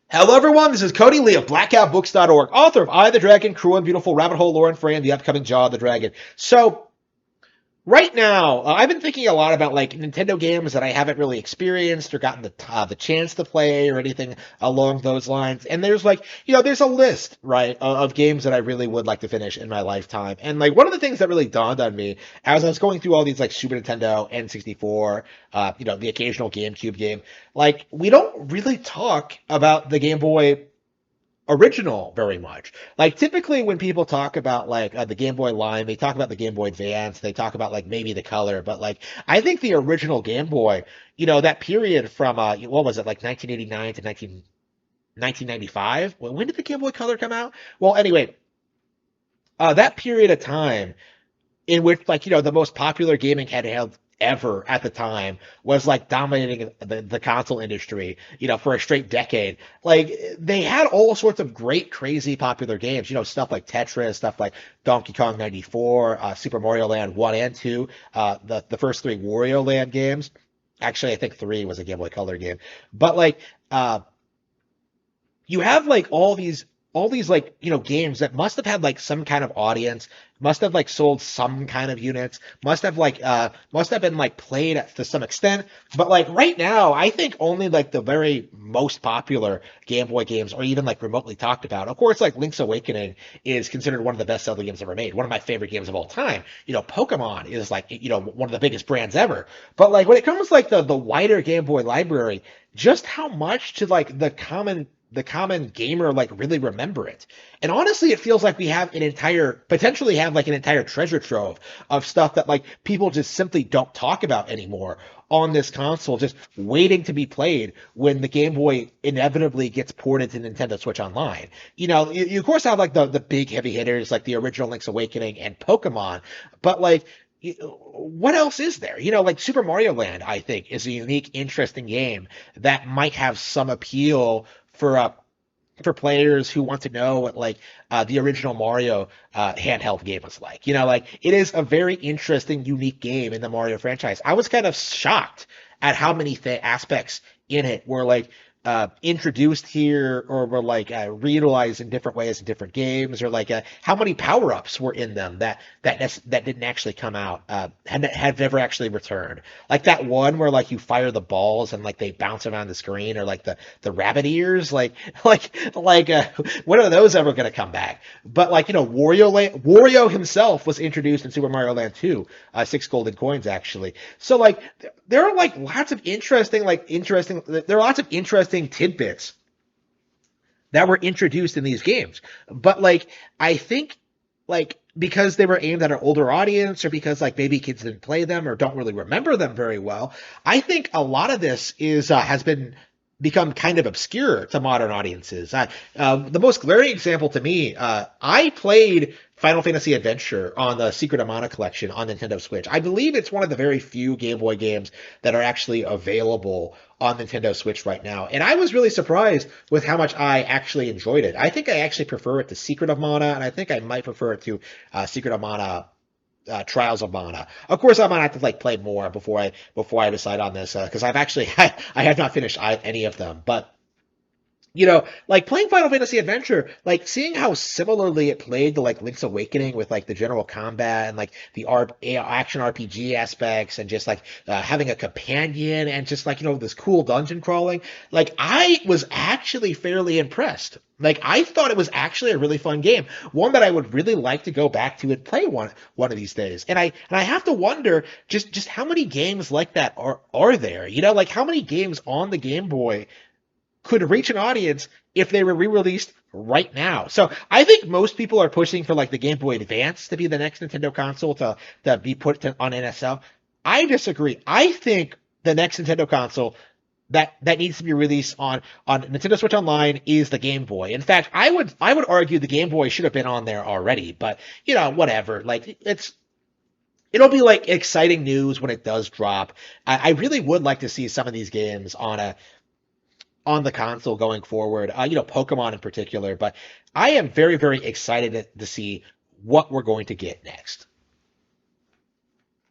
Hello, everyone. This is Cody Lee of BlackOutBooks.org, author of I, the Dragon, Cruel and Beautiful Rabbit Hole Lore and Frame, the upcoming Jaw of the Dragon. So, right now, I've been thinking a lot about like Nintendo games that I haven't really experienced or gotten the chance to play or anything along those lines. And there's like, there's a list, right, of games that I really would like to finish in my lifetime. And like one of the things that really dawned on me as I was going through all these like Super Nintendo, N64, the occasional GameCube game, like we don't really talk about the Game Boy original very much. Like typically when people talk about like the Game Boy line, they talk about the Game Boy Advance, they talk about like maybe the color, but like I think the original Game Boy, that period from what was it, like 1989 to 1995? When did the Game Boy Color come out? Well, anyway, that period of time in which like the most popular gaming handheld ever at the time was like dominating the console industry for a straight decade. Like they had all sorts of great crazy popular games, stuff like Tetris, stuff like Donkey Kong 94, Super Mario Land 1 and 2, the first three Wario Land games. Actually, I think 3 was a Game Boy Color game. But like uh you have like all these like games that must have had like some kind of audience, must have like sold some kind of units, must have been like played to some extent. But like right now I think only like the very most popular Game Boy games are even like remotely talked about. Of course, like Link's Awakening is considered one of the best selling games ever made, one of my favorite games of all time. Pokemon is like one of the biggest brands ever. But like when it comes like the wider Game Boy library, just how much to like the common gamer like really remember it. And honestly, it feels like we have potentially have like an entire treasure trove of stuff that like people just simply don't talk about anymore on this console, just waiting to be played when the Game Boy inevitably gets ported to Nintendo Switch Online. You of course have like the big heavy hitters like the original Link's Awakening and Pokemon, but like what else is there? Like Super Mario Land, I think, is a unique, interesting game that might have some appeal for uh, for players who want to know what like the original Mario handheld game was like. Like it is a very interesting, unique game in the Mario franchise. I was kind of shocked at how many aspects in it were like introduced here or were like reutilized in different ways in different games, or like how many power-ups were in them that didn't actually come out, had never actually returned, like that one where like you fire the balls and like they bounce around the screen, or like the rabbit ears, like when are those ever going to come back? But like Wario himself was introduced in Super Mario Land 2, 6 golden coins actually. So like there are like lots of there are lots of interesting tidbits that were introduced in these games. But like I think like because they were aimed at an older audience, or because like maybe kids didn't play them or don't really remember them very well, I think a lot of this is has been become kind of obscure to modern audiences. The most glaring example to me, I played Final Fantasy Adventure on the Secret of Mana collection on Nintendo Switch. I believe it's one of the very few Game Boy games that are actually available on Nintendo Switch right now. And I was really surprised with how much I actually enjoyed it. I think I actually prefer it to Secret of Mana, and I think I might prefer it to Secret of Mana, Trials of Mana. Of course, I'm gonna have to like play more before I decide on this, because I've actually I have not finished any of them. But like playing Final Fantasy Adventure, like seeing how similarly it played to like Link's Awakening with like the general combat and like the action RPG aspects, and just like having a companion, and just like this cool dungeon crawling. Like I was actually fairly impressed. Like I thought it was actually a really fun game, one that I would really like to go back to and play one of these days. And I have to wonder just how many games like that are there. Like how many games on the Game Boy could reach an audience if they were re-released right now. So I think most people are pushing for like the Game Boy Advance to be the next Nintendo console to be put on NSL. I disagree. I think the next Nintendo console that needs to be released on Nintendo Switch Online is the Game Boy. In fact, I would argue the Game Boy should have been on there already, but whatever. Like it'll be like exciting news when it does drop. I really would like to see some of these games on the console going forward, Pokemon in particular. But I am very, very excited to see what we're going to get next.